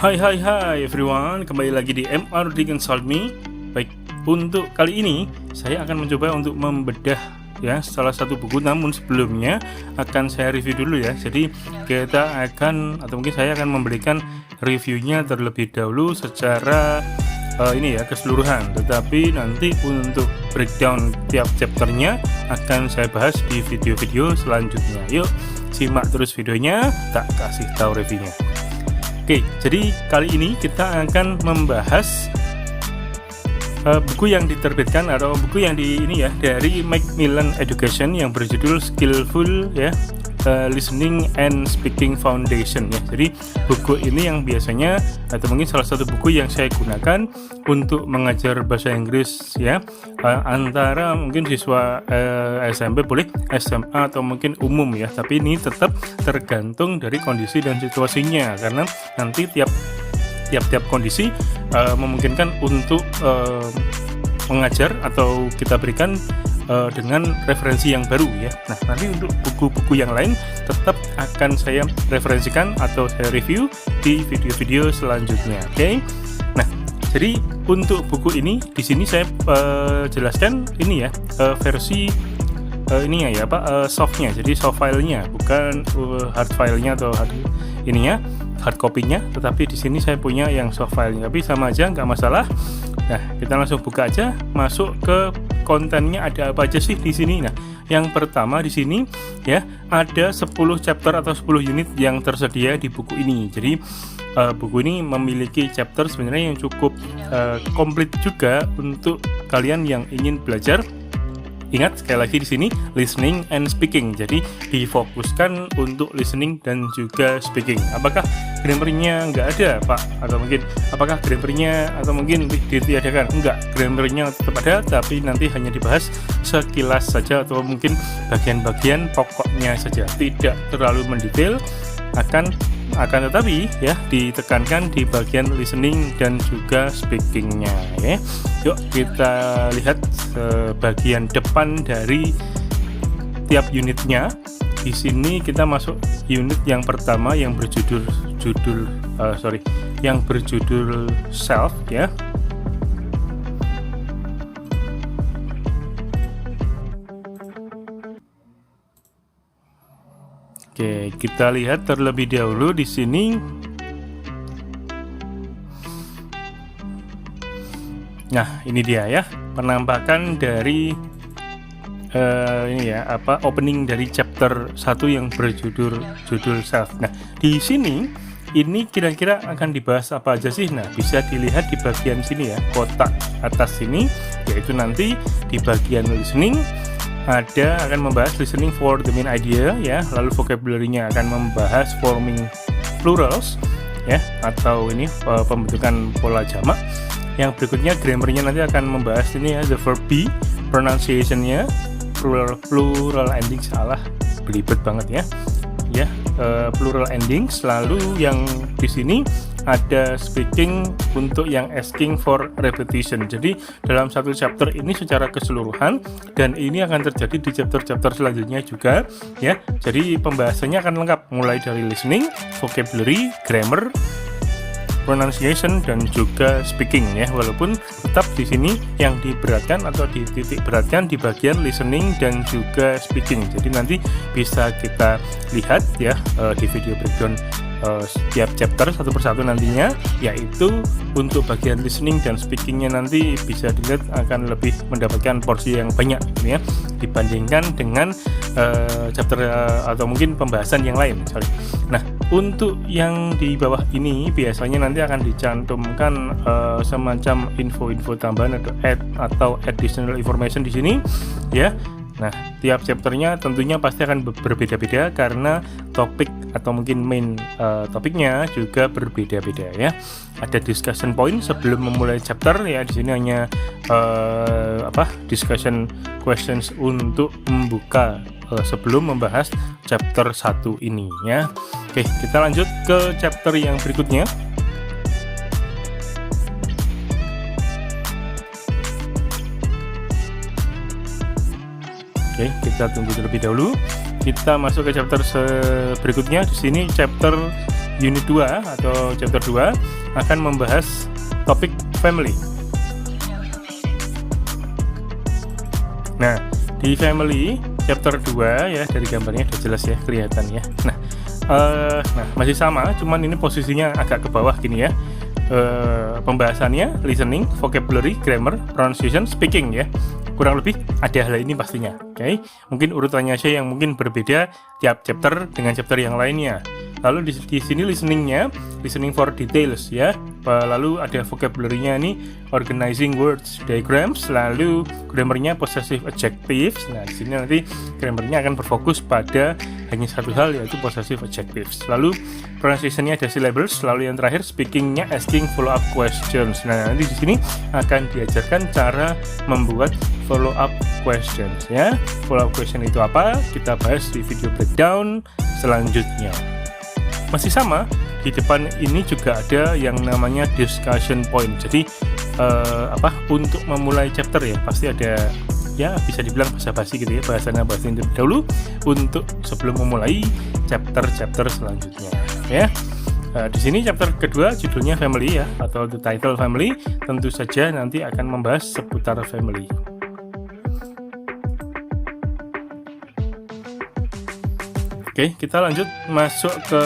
Hai everyone, kembali lagi di MRD Consult Me. Baik, untuk kali ini saya akan mencoba untuk membedah ya salah satu buku, namun sebelumnya akan saya review dulu ya. Jadi kita akan, atau mungkin saya akan memberikan reviewnya terlebih dahulu secara ini ya keseluruhan, tetapi nanti untuk breakdown tiap chapternya akan saya bahas di video-video selanjutnya. Yuk simak terus videonya, tak kasih tahu reviewnya. Oke, jadi kali ini kita akan membahas buku yang diterbitkan atau buku yang dari Macmillan Education yang berjudul Skillful ya, Listening and Speaking Foundation ya. Jadi buku ini yang biasanya atau mungkin salah satu buku yang saya gunakan untuk mengajar bahasa Inggris ya, antara mungkin siswa SMP boleh, SMA atau mungkin umum ya, tapi ini tetap tergantung dari kondisi dan situasinya, karena nanti tiap kondisi memungkinkan untuk mengajar atau kita berikan dengan referensi yang baru ya. Nah, nanti untuk buku-buku yang lain tetap akan saya referensikan atau saya review di video-video selanjutnya. Oke. Nah, jadi untuk buku ini di sini saya jelaskan ini ya, versi ininya ya, softnya. Jadi soft filenya, bukan hard filenya atau hard copy-nya, tetapi di sini saya punya yang soft file-nya. Tapi sama aja, nggak masalah. Nah, kita langsung buka aja, masuk ke kontennya. Ada apa aja sih di sini? Nah, yang pertama di sini ya, ada 10 chapter atau 10 unit yang tersedia di buku ini. Jadi buku ini memiliki chapter sebenarnya yang cukup komplit juga untuk kalian yang ingin belajar. Ingat sekali lagi di sini listening and speaking. Jadi difokuskan untuk listening dan juga speaking. Apakah grammarnya nggak ada, Pak? Atau mungkin apakah grammarnya atau mungkin ditiadakan? Enggak, grammarnya tetap ada, tapi nanti hanya dibahas sekilas saja atau mungkin bagian-bagian pokoknya saja. Tidak terlalu mendetail, akan tetapi ya ditekankan di bagian listening dan juga speakingnya ya. Yuk kita lihat bagian depan dari tiap unitnya. Di sini kita masuk unit yang pertama yang berjudul self ya. Oke, kita lihat terlebih dahulu di sini. Nah, ini dia ya, penampakan dari opening dari chapter 1 yang berjudul self. Nah, di sini ini kira-kira akan dibahas apa aja sih? Nah, bisa dilihat di bagian sini ya, kotak atas sini, yaitu nanti di bagian listening akan membahas listening for the main idea ya, lalu vocabulary-nya akan membahas forming plurals ya, atau ini pembentukan pola jamak. Yang berikutnya grammar-nya nanti akan membahas ini ya, the verb be, pronunciation-nya, plural ending, salah belibet banget ya, plural endings. Lalu yang di sini ada speaking untuk yang asking for repetition. Jadi dalam satu chapter ini secara keseluruhan, dan ini akan terjadi di chapter-chapter selanjutnya juga ya. Jadi pembahasannya akan lengkap mulai dari listening, vocabulary, grammar, pronunciation dan juga speaking ya. Walaupun tetap di sini yang diberatkan atau dititik beratkan di bagian listening dan juga speaking. Jadi nanti bisa kita lihat ya di video breakdown setiap chapter satu persatu nantinya, yaitu untuk bagian listening dan speakingnya nanti bisa dilihat akan lebih mendapatkan porsi yang banyak ya, dibandingkan dengan chapter atau mungkin pembahasan yang lain. Nah, untuk yang di bawah ini biasanya nanti akan dicantumkan semacam info-info tambahan atau additional information di sini ya. Nah, tiap chapternya tentunya pasti akan berbeda-beda karena topik atau mungkin main topiknya juga berbeda-beda ya. Ada discussion point sebelum memulai chapter ya. Di sini hanya discussion questions untuk membuka sebelum membahas chapter 1 ini ya. Oke, kita lanjut ke chapter yang berikutnya. Oke, kita tunggu terlebih dahulu. Kita masuk ke chapter berikutnya. Di sini chapter unit 2 atau chapter 2 akan membahas topik family. Nah, di family chapter 2 ya, dari gambarnya udah jelas ya, kelihatan ya. Nah, masih sama, cuman ini posisinya agak ke bawah gini ya. Pembahasannya listening, vocabulary, grammar, pronunciation, speaking ya. Kurang lebih ada hal ini pastinya. Oke. Mungkin urutannya aja yang mungkin berbeda tiap chapter dengan chapter yang lainnya. Lalu di sini listening for details ya. Lalu ada vocabulary-nya nih, organizing words, diagrams, lalu grammarnya possessive adjectives. Nah, di sini nanti grammarnya akan berfokus pada hanya satu hal, yaitu possessive adjectives. Lalu pronunciation-nya ada syllables, lalu yang terakhir speaking-nya asking follow up questions. Nah, nanti di sini akan diajarkan cara membuat follow up questions ya. Follow up question itu apa? Kita bahas di video breakdown selanjutnya. Masih sama, di depan ini juga ada yang namanya discussion point. Jadi untuk memulai chapter ya pasti ada ya, bisa dibilang basa-basi gitu ya, bahasanya bahasa terlebih dahulu untuk sebelum memulai chapter selanjutnya ya. Di sini chapter kedua judulnya family ya, atau the title family, tentu saja nanti akan membahas seputar family. Oke, kita lanjut masuk ke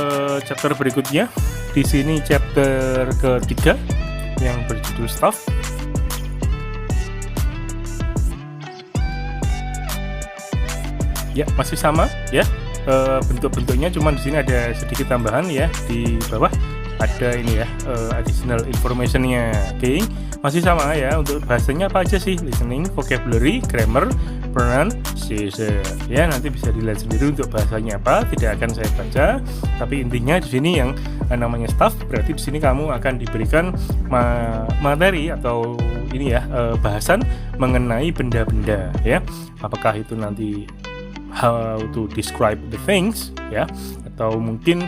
chapter berikutnya. Di sini chapter ketiga yang berjudul staff. Ya, masih sama ya. Bentuk-bentuknya cuman di sini ada sedikit tambahan ya. Di bawah ada ini ya, additional information-nya. Oke. Masih sama ya, untuk bahasanya apa aja sih? Listening, vocabulary, grammar, pronunciation. Ya, nanti bisa dilihat sendiri untuk bahasanya apa, tidak akan saya baca. Tapi intinya di sini yang namanya staff, berarti di sini kamu akan diberikan materi atau ini ya, bahasan mengenai benda-benda ya. Apakah itu nanti how to describe the things ya, atau mungkin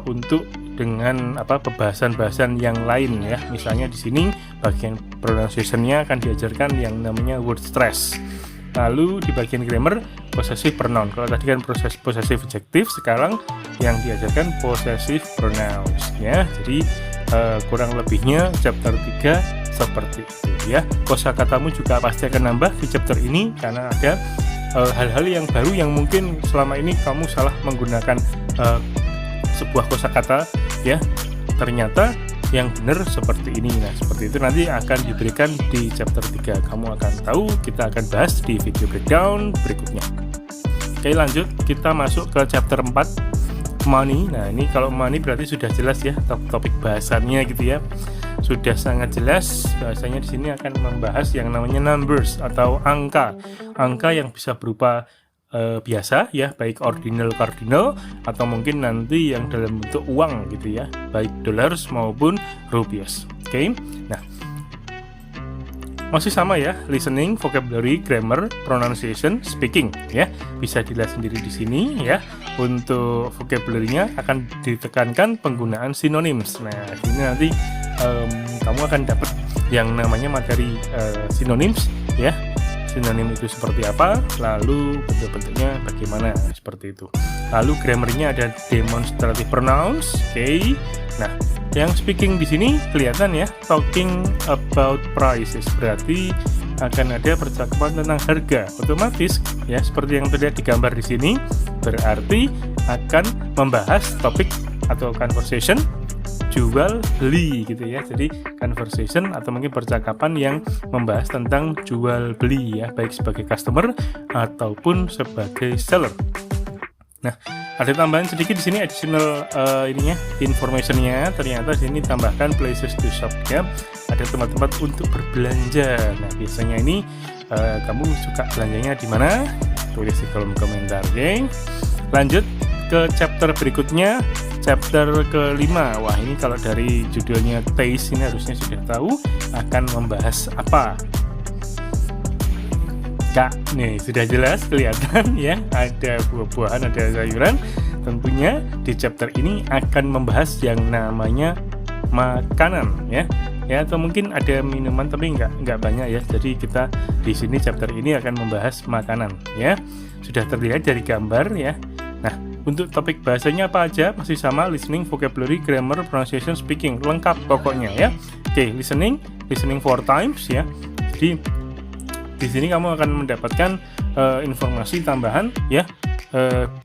untuk dengan pembahasan-bahasan yang lain ya. Misalnya di sini bagian pronunciation-nya akan diajarkan yang namanya word stress. Lalu di bagian grammar possessive pronoun. Kalau tadi kan possessive adjective, sekarang yang diajarkan possessive pronouns ya. Jadi kurang lebihnya chapter 3 seperti itu ya. Kosakatamu juga pasti akan nambah di chapter ini karena ada hal-hal yang baru yang mungkin selama ini kamu salah menggunakan sebuah kosakata ya, ternyata yang benar seperti ini. Nah, seperti itu nanti akan diberikan di chapter 3. Kamu akan tahu, kita akan bahas di video breakdown berikutnya. Oke, lanjut kita masuk ke chapter 4, money. Nah, ini kalau money berarti sudah jelas ya topik bahasannya gitu ya. Sudah sangat jelas, bahasanya di sini akan membahas yang namanya numbers atau angka. Angka yang bisa berupa biasa ya, baik ordinal cardinal atau mungkin nanti yang dalam bentuk uang gitu ya, baik dollars maupun rupiah. Oke. Nah, masih sama ya, listening, vocabulary, grammar, pronunciation, speaking ya. Bisa dilihat sendiri di sini ya. Untuk vocabulary-nya akan ditekankan penggunaan synonyms. Nah, ini nanti kamu akan dapat yang namanya materi synonyms ya. Sinonim itu seperti apa, lalu bentuk-bentuknya bagaimana, seperti itu. Lalu grammarnya ada demonstrative pronouns. Oke. Nah, yang speaking di sini kelihatan ya, talking about prices, berarti akan ada percakapan tentang harga. Otomatis ya, seperti yang terlihat di gambar di sini, berarti akan membahas topik atau conversation jual beli gitu ya. Jadi conversation atau mungkin percakapan yang membahas tentang jual beli ya, baik sebagai customer ataupun sebagai seller. Nah, ada tambahan sedikit di sini, additional informationnya. Ternyata di sini tambahkan places to shop ya. Ada tempat-tempat untuk berbelanja. Nah, biasanya ini kamu suka belanjanya di mana? Tulis di kolom komentar, oke? Lanjut ke chapter berikutnya, chapter kelima. Wah, ini kalau dari judulnya taste ini harusnya sudah tahu akan membahas apa. Kak, nih sudah jelas kelihatan ya, ada buah-buahan, ada sayuran. Tentunya di chapter ini akan membahas yang namanya makanan ya. Ya, atau mungkin ada minuman tapi nggak banyak ya. Jadi kita di sini chapter ini akan membahas makanan ya. Sudah terlihat dari gambar ya. Nah, Untuk topik bahasanya apa aja masih sama, listening, vocabulary, grammar, pronunciation, speaking, lengkap pokoknya ya. Oke, listening 4 times ya. Jadi di sini kamu akan mendapatkan informasi tambahan ya.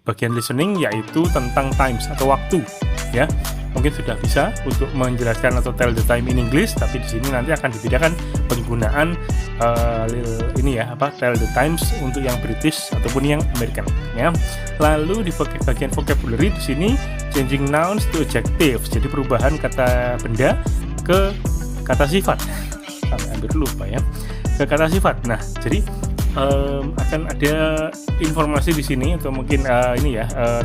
Bagian listening yaitu tentang times atau waktu ya. Mungkin sudah bisa untuk menjelaskan atau tell the time in English, tapi di sini nanti akan dibedakan penggunaan tell the times untuk yang British ataupun yang American ya. Lalu di bagian vocabulary di sini changing nouns to adjectives, jadi perubahan kata benda ke kata sifat. Sampai hampir lupa ya, ke kata sifat. Nah, jadi akan ada informasi di sini atau mungkin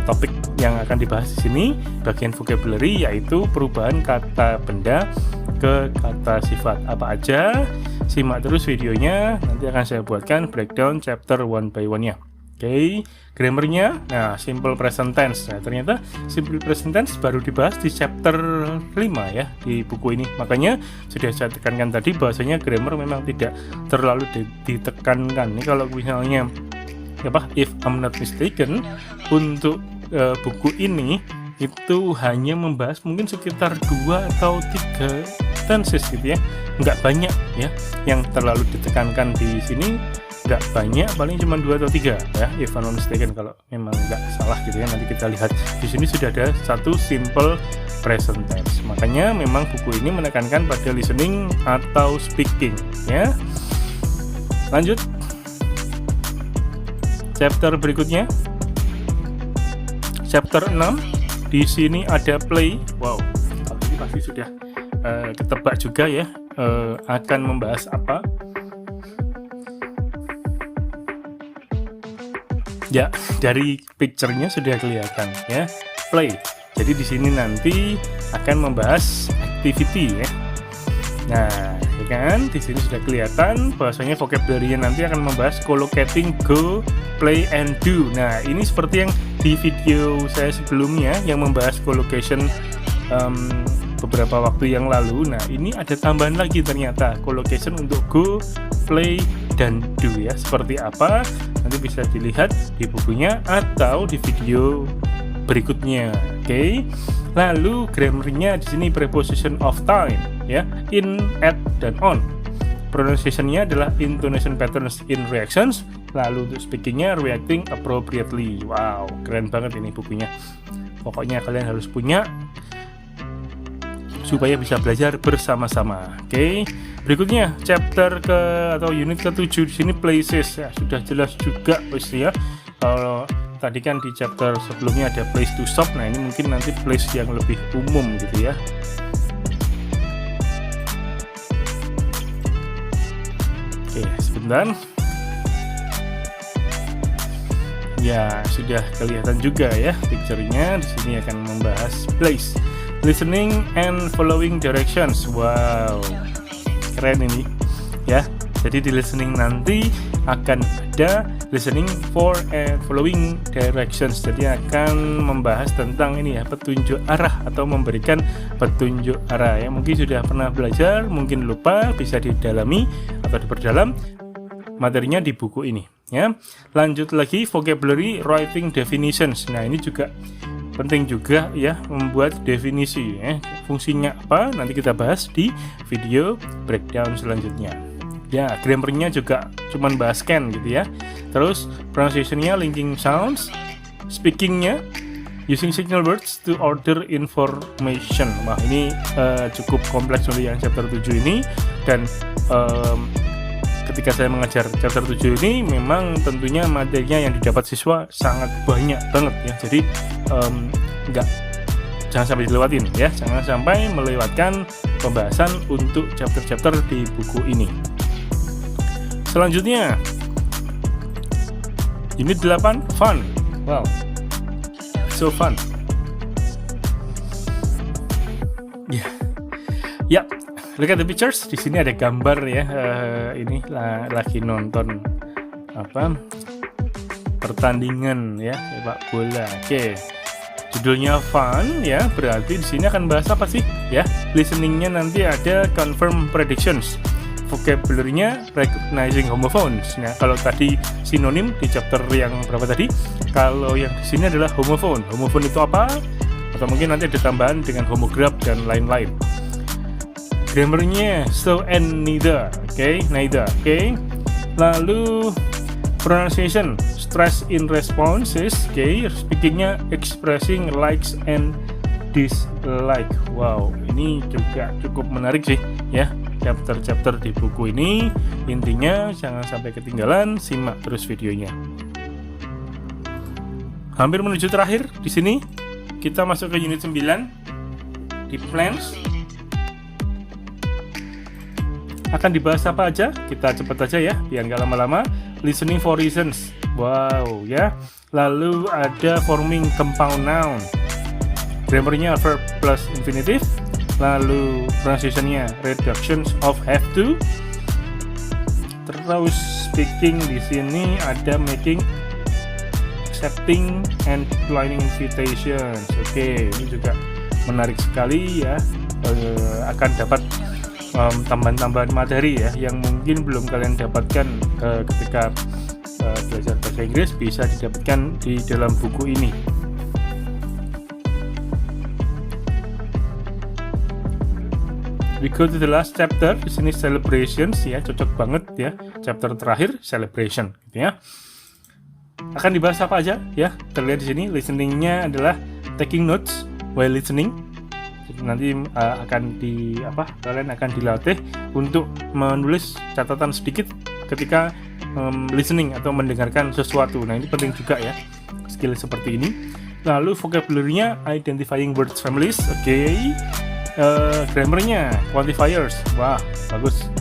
topik yang akan dibahas di sini bagian vocabulary, yaitu perubahan kata benda ke kata sifat. Apa aja? Simak terus videonya, nanti akan saya buatkan breakdown chapter one by one nya. Oke, grammarnya, nah simple present tense. Nah, ternyata simple present tense baru dibahas di chapter 5 ya di buku ini. Makanya sudah saya tekankan tadi bahwasanya grammar memang tidak terlalu ditekankan. Ini kalau misalnya if I'm not mistaken, untuk buku ini itu hanya membahas mungkin sekitar 2 atau 3 tenses gitu ya. Nggak banyak ya yang terlalu ditekankan di sini. Nggak banyak, paling cuma 2 atau 3 ya, if I'm not mistaken, kalau memang nggak salah gitu ya. Nanti kita lihat di sini sudah ada satu simple present tense. Makanya memang buku ini menekankan pada listening atau speaking ya. Lanjut chapter berikutnya, chapter 6. Di sini ada play. Wow, ini pasti sudah ketebak juga ya, akan membahas apa. Ya, dari picture-nya sudah kelihatan ya, play. Jadi di sini nanti akan membahas activity ya. Nah, ya kan, di sini sudah kelihatan bahwasanya vocabulary-nya nanti akan membahas collocating, go, play, and do. Nah, ini seperti yang di video saya sebelumnya yang membahas collocation beberapa waktu yang lalu. Nah, ini ada tambahan lagi ternyata, collocation untuk go, play, dan do ya. Seperti apa? Nanti bisa dilihat di bukunya atau di video berikutnya. Oke. Lalu grammarnya di sini preposition of time ya, in, at, dan on. Pronunciation-nya adalah intonation patterns in reactions. Lalu untuk speaking-nya reacting appropriately. Wow, keren banget ini bukunya. Pokoknya kalian harus punya supaya bisa belajar bersama-sama. Oke. Berikutnya chapter atau unit ke-7 di sini places ya, sudah jelas juga ya. Kalau tadi kan di chapter sebelumnya ada place to stop. Nah, ini mungkin nanti place yang lebih umum gitu ya. Oke, sebentar. Ya, sudah kelihatan juga ya picture-nya. Di sini akan membahas place, listening and following directions. Wow, keren ini ya. Jadi di listening nanti akan ada listening for and following directions. Jadi akan membahas tentang ini ya, petunjuk arah atau memberikan petunjuk arah ya. Mungkin sudah pernah belajar, mungkin lupa, bisa didalami atau diperdalam materinya di buku ini ya. Lanjut lagi vocabulary, writing definitions. Nah, ini juga penting juga ya, membuat definisi ya. Fungsinya apa nanti kita bahas di video breakdown selanjutnya ya. Grammarnya juga cuman bahas can gitu ya. Terus pronunciation-nya linking sounds, speaking-nya using signal words to order information. Wah, ini cukup kompleks untuk yang chapter 7 ini. Dan ketika saya mengajar chapter 7 ini memang tentunya materinya yang didapat siswa sangat banyak banget ya. Jadi jangan sampai dilewatin ya, jangan sampai melewatkan pembahasan untuk chapter-chapter di buku ini. Selanjutnya unit 8 fun. Wow, so fun ya. Ya, look at the pictures. Di sini ada gambar ya. Ini lagi nonton pertandingan ya, sepak bola. Oke. Judulnya fun ya, berarti di sini akan bahas apa sih ya? Listeningnya nanti ada confirm predictions, vocabulary-nya recognizing homophones. Nah, kalau tadi sinonim di chapter yang berapa tadi, kalau yang di sini adalah homophone. Homophone itu apa? Atau mungkin nanti ada tambahan dengan homograph dan lain-lain. Grammarnya so and neither, neither, Lalu pronunciation, stress in responses, speakingnya expressing likes and dislike. Wow, ini juga cukup menarik sih ya. Chapter-chapter di buku ini, intinya jangan sampai ketinggalan, simak terus videonya. Hampir menuju terakhir di sini. Kita masuk ke unit 9 di plans. Akan dibahas apa aja? Kita cepat aja ya, biar nggak lama-lama. Listening for reasons. Wow ya. Lalu ada forming compound noun. Grammarnya verb plus infinitive. Lalu pronunciation-nya reductions of have to. Terus speaking di sini ada making, accepting, and declining invitations. Oke, ini juga menarik sekali ya. Akan dapat tambahan-tambahan materi ya yang mungkin belum kalian dapatkan ketika belajar bahasa Inggris, bisa didapatkan di dalam buku ini. We go to the last chapter. Di sini celebrations ya, cocok banget ya. Chapter terakhir celebration gitu ya. Akan dibahas apa aja ya? Terlihat di sini listeningnya adalah taking notes while listening. Jadi nanti kalian akan dilatih untuk menulis catatan sedikit ketika listening atau mendengarkan sesuatu. Nah, ini penting juga ya, skill seperti ini. Lalu vocabulary-nya identifying words families, grammarnya quantifiers, wah bagus.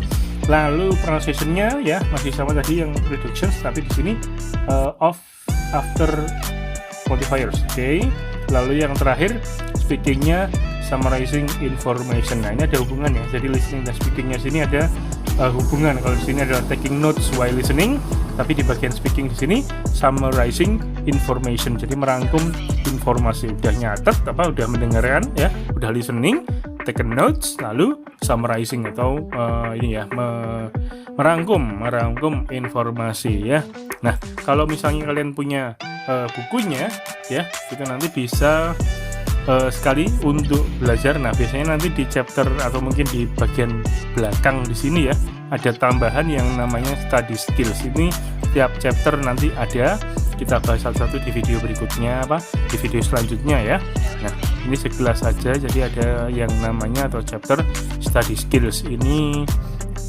Lalu pronunciation-nya ya masih sama tadi yang reductions, tapi di sini of after quantifiers. Lalu yang terakhir speaking-nya summarizing information. Nah, ini ada hubungan ya. Jadi listening dan speaking-nya sini ada hubungan. Kalau di sini adalah taking notes while listening, tapi di bagian speaking di sini summarizing information. Jadi merangkum informasi. Udah nyatet udah mendengarkan ya, udah listening, taken notes, lalu summarizing atau merangkum informasi ya. Nah, kalau misalnya kalian punya bukunya ya, kita nanti bisa sekali untuk belajar. Nah, biasanya nanti di chapter atau mungkin di bagian belakang di sini ya, ada tambahan yang namanya study skills. Ini tiap chapter nanti ada, kita bahas satu-satu di video berikutnya di video selanjutnya ya. Nah, ini sekilas saja. Jadi ada yang namanya atau chapter study skills. Ini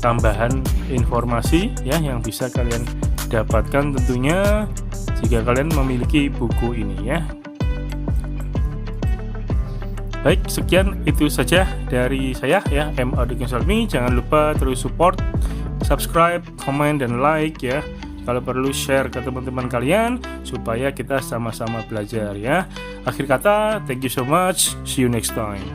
tambahan informasi ya yang bisa kalian dapatkan tentunya jika kalian memiliki buku ini ya. Baik, sekian itu saja dari saya ya, MR Education Solve Me. Jangan lupa terus support, subscribe, comment, dan like ya. Kalau perlu share ke teman-teman kalian supaya kita sama-sama belajar ya. Akhir kata, thank you so much. See you next time.